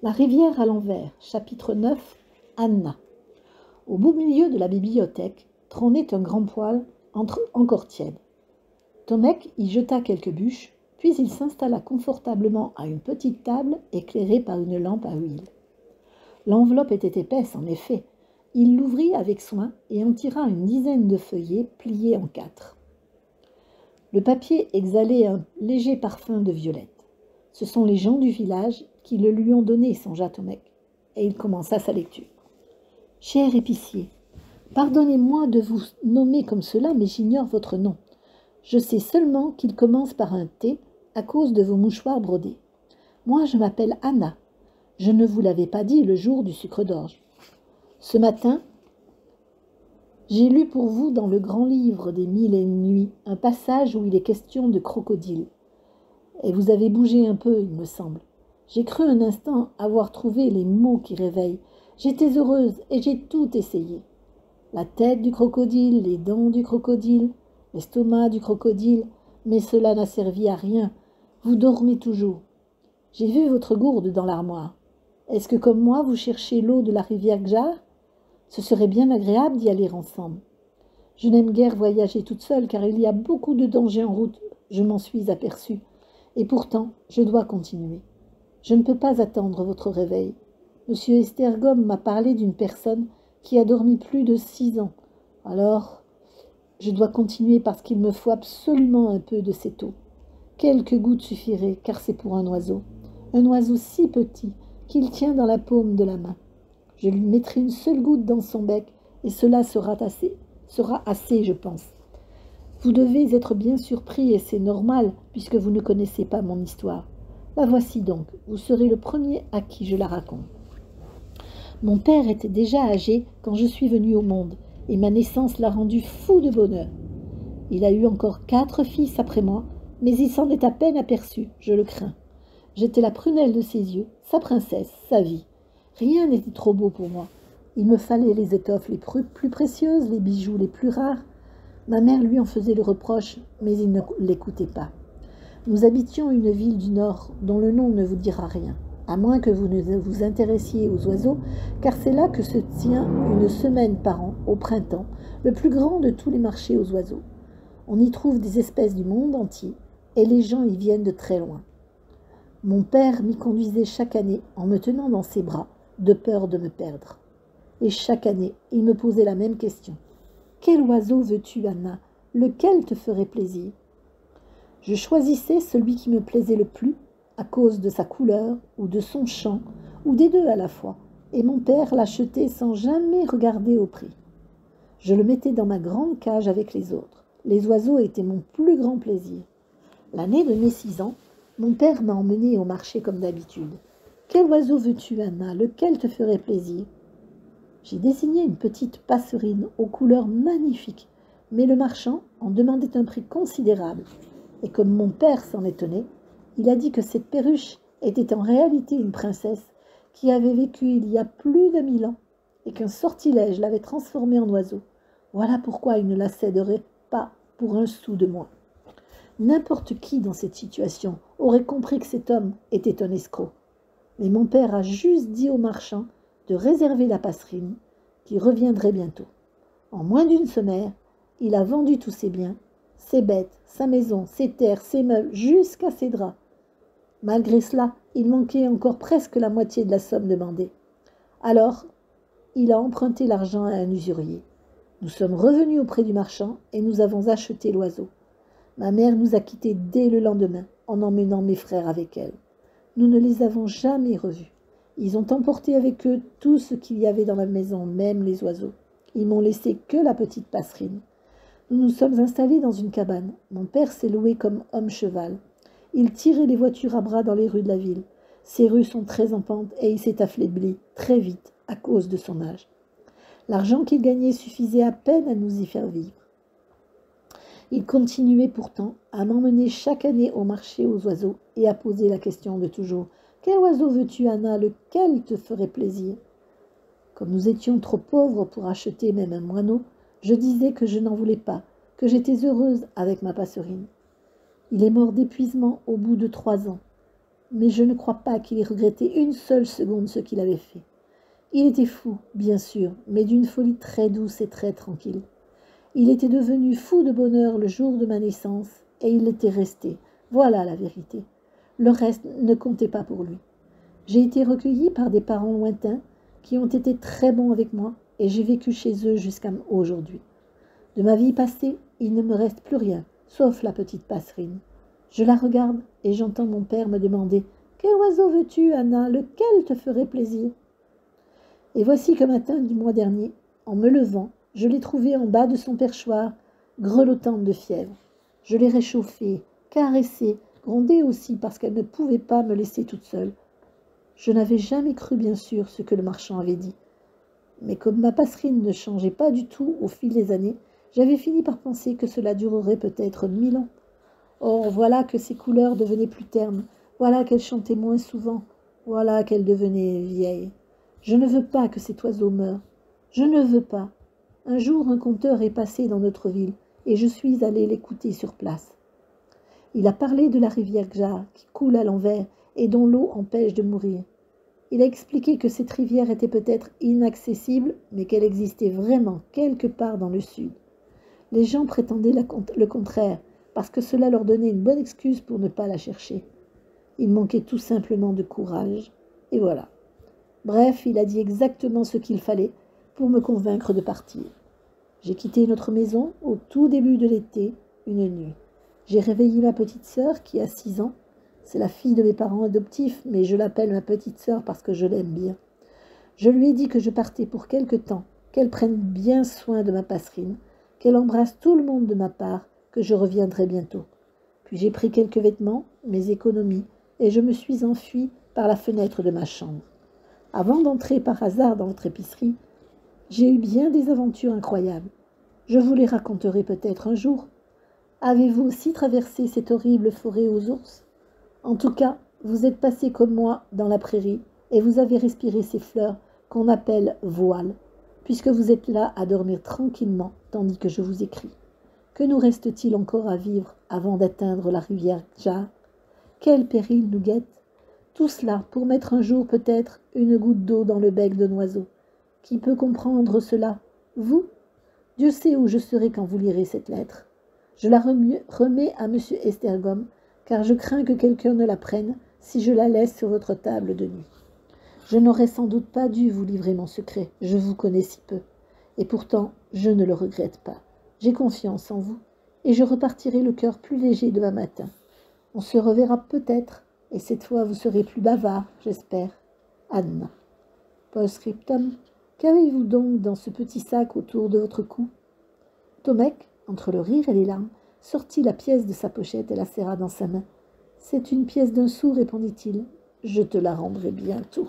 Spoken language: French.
La rivière à l'envers, chapitre 9, Anna. Au beau milieu de la bibliothèque trônait un grand poêle encore tiède. Tomek y jeta quelques bûches, puis il s'installa confortablement à une petite table éclairée par une lampe à huile. L'enveloppe était épaisse, en effet. Il l'ouvrit avec soin et en tira une dizaine de feuillets pliés en 4. Le papier exhalait un léger parfum de violette. Ce sont les gens du village qui le lui ont donné, songea Tomek, et il commença sa lecture. « Cher épicier, pardonnez-moi de vous nommer comme cela, mais j'ignore votre nom. Je sais seulement qu'il commence par un T à cause de vos mouchoirs brodés. Moi, je m'appelle Anna. Je ne vous l'avais pas dit le jour du sucre d'orge. Ce matin, j'ai lu pour vous dans le grand livre des 1000 nuits un passage où il est question de crocodile. Et vous avez bougé un peu, il me semble. J'ai cru un instant avoir trouvé les mots qui réveillent. J'étais heureuse et j'ai tout essayé. La tête du crocodile, les dents du crocodile, l'estomac du crocodile, mais cela n'a servi à rien. Vous dormez toujours. J'ai vu votre gourde dans l'armoire. Est-ce que comme moi, vous cherchez l'eau de la rivière Gjar? Ce serait bien agréable d'y aller ensemble. Je n'aime guère voyager toute seule, car il y a beaucoup de dangers en route, je m'en suis aperçue. Et pourtant, je dois continuer. Je ne peux pas attendre votre réveil. Monsieur Estergom m'a parlé d'une personne qui a dormi plus de 6 ans. Alors, je dois continuer parce qu'il me faut absolument un peu de cette eau. Quelques gouttes suffiraient, car c'est pour un oiseau si petit qu'il tient dans la paume de la main. Je lui mettrai une seule goutte dans son bec, et cela sera assez, je pense. Vous devez être bien surpris, et c'est normal, puisque vous ne connaissez pas mon histoire. La voici donc, vous serez le premier à qui je la raconte. Mon père était déjà âgé quand je suis venue au monde, et ma naissance l'a rendu fou de bonheur. Il a eu encore 4 fils après moi, mais il s'en est à peine aperçu, je le crains. J'étais la prunelle de ses yeux, sa princesse, sa vie. Rien n'était trop beau pour moi. Il me fallait les étoffes les plus précieuses, les bijoux les plus rares. Ma mère lui en faisait le reproche, mais il ne l'écoutait pas. Nous habitions une ville du Nord, dont le nom ne vous dira rien, à moins que vous ne vous intéressiez aux oiseaux, car c'est là que se tient une semaine par an, au printemps, le plus grand de tous les marchés aux oiseaux. On y trouve des espèces du monde entier, et les gens y viennent de très loin. Mon père m'y conduisait chaque année en me tenant dans ses bras, de peur de me perdre. Et chaque année, il me posait la même question. « Quel oiseau veux-tu, Anna? Lequel te ferait plaisir ?» Je choisissais celui qui me plaisait le plus, à cause de sa couleur, ou de son chant, ou des deux à la fois, et mon père l'achetait sans jamais regarder au prix. Je le mettais dans ma grande cage avec les autres. Les oiseaux étaient mon plus grand plaisir. L'année de mes 6 ans, mon père m'a emmenée au marché comme d'habitude. « Quel oiseau veux-tu, Anna? Lequel te ferait plaisir ?» J'ai désigné une petite passerine aux couleurs magnifiques, mais le marchand en demandait un prix considérable. Et comme mon père s'en étonnait, il a dit que cette perruche était en réalité une princesse qui avait vécu il y a plus de 1000 ans et qu'un sortilège l'avait transformée en oiseau. Voilà pourquoi il ne la céderait pas pour un sou de moins. N'importe qui dans cette situation aurait compris que cet homme était un escroc. Mais mon père a juste dit au marchand de réserver la passerine, qui reviendrait bientôt. En moins d'une semaine, il a vendu tous ses biens, ses bêtes, sa maison, ses terres, ses meubles, jusqu'à ses draps. Malgré cela, il manquait encore presque la moitié de la somme demandée. Alors, il a emprunté l'argent à un usurier. Nous sommes revenus auprès du marchand et nous avons acheté l'oiseau. Ma mère nous a quittés dès le lendemain, en emmenant mes frères avec elle. Nous ne les avons jamais revus. Ils ont emporté avec eux tout ce qu'il y avait dans la maison, même les oiseaux. Ils m'ont laissé que la petite passerine. Nous nous sommes installés dans une cabane. Mon père s'est loué comme homme-cheval. Il tirait les voitures à bras dans les rues de la ville. Ces rues sont très en pente et il s'est affaibli très vite à cause de son âge. L'argent qu'il gagnait suffisait à peine à nous y faire vivre. Il continuait pourtant à m'emmener chaque année au marché aux oiseaux et à poser la question de toujours. « Quel oiseau veux-tu, Anna? Lequel te ferait plaisir ?» Comme nous étions trop pauvres pour acheter même un moineau, je disais que je n'en voulais pas, que j'étais heureuse avec ma passerine. Il est mort d'épuisement au bout de 3 ans. mais je ne crois pas qu'il ait regretté une seule seconde ce qu'il avait fait. Il était fou, bien sûr, mais d'une folie très douce et très tranquille. Il était devenu fou de bonheur le jour de ma naissance, et il l'était resté. Voilà la vérité. Le reste ne comptait pas pour lui. J'ai été recueillie par des parents lointains qui ont été très bons avec moi, et j'ai vécu chez eux jusqu'à aujourd'hui. De ma vie passée, il ne me reste plus rien, sauf la petite passerine. Je la regarde et j'entends mon père me demander « Quel oiseau veux-tu, Anna? Lequel te ferait plaisir ?» Et voici qu'un matin du mois dernier, en me levant, je l'ai trouvée en bas de son perchoir, grelottante de fièvre. Je l'ai réchauffée, caressée, grondée aussi parce qu'elle ne pouvait pas me laisser toute seule. Je n'avais jamais cru bien sûr ce que le marchand avait dit. Mais comme ma passerine ne changeait pas du tout au fil des années, j'avais fini par penser que cela durerait peut-être 1000 ans. Or, voilà que ses couleurs devenaient plus ternes, voilà qu'elle chantait moins souvent, voilà qu'elle devenait vieille. Je ne veux pas que cet oiseau meure. Je ne veux pas. Un jour, un conteur est passé dans notre ville, et je suis allée l'écouter sur place. Il a parlé de la rivière Gjar, qui coule à l'envers et dont l'eau empêche de mourir. Il a expliqué que cette rivière était peut-être inaccessible, mais qu'elle existait vraiment quelque part dans le sud. Les gens prétendaient le contraire, parce que cela leur donnait une bonne excuse pour ne pas la chercher. Il manquait tout simplement de courage. Et voilà. Bref, il a dit exactement ce qu'il fallait pour me convaincre de partir. J'ai quitté notre maison au tout début de l'été, une nuit. J'ai réveillé ma petite sœur qui a 6 ans. C'est la fille de mes parents adoptifs, mais je l'appelle ma petite sœur parce que je l'aime bien. Je lui ai dit que je partais pour quelque temps, qu'elle prenne bien soin de ma passerine, qu'elle embrasse tout le monde de ma part, que je reviendrai bientôt. Puis j'ai pris quelques vêtements, mes économies, et je me suis enfuie par la fenêtre de ma chambre. Avant d'entrer par hasard dans votre épicerie, j'ai eu bien des aventures incroyables. Je vous les raconterai peut-être un jour. Avez-vous aussi traversé cette horrible forêt aux ours? En tout cas, vous êtes passé comme moi dans la prairie et vous avez respiré ces fleurs qu'on appelle voiles, puisque vous êtes là à dormir tranquillement tandis que je vous écris. Que nous reste-t-il encore à vivre avant d'atteindre la rivière Gjar? Quel péril nous guette? Tout cela pour mettre un jour peut-être une goutte d'eau dans le bec d'un oiseau. Qui peut comprendre cela? Vous? Dieu sait où je serai quand vous lirez cette lettre. Je la remets à M. Estergom, car je crains que quelqu'un ne la prenne si je la laisse sur votre table de nuit. Je n'aurais sans doute pas dû vous livrer mon secret, je vous connais si peu. Et pourtant, je ne le regrette pas. J'ai confiance en vous, et je repartirai le cœur plus léger demain matin. On se reverra peut-être, et cette fois vous serez plus bavard, j'espère. Anna. Post-scriptum. Qu'avez-vous donc dans ce petit sac autour de votre cou? Tomek, entre le rire et les larmes, sortit la pièce de sa pochette et la serra dans sa main. « C'est une pièce d'un sou, répondit-il. Je te la rendrai bientôt. »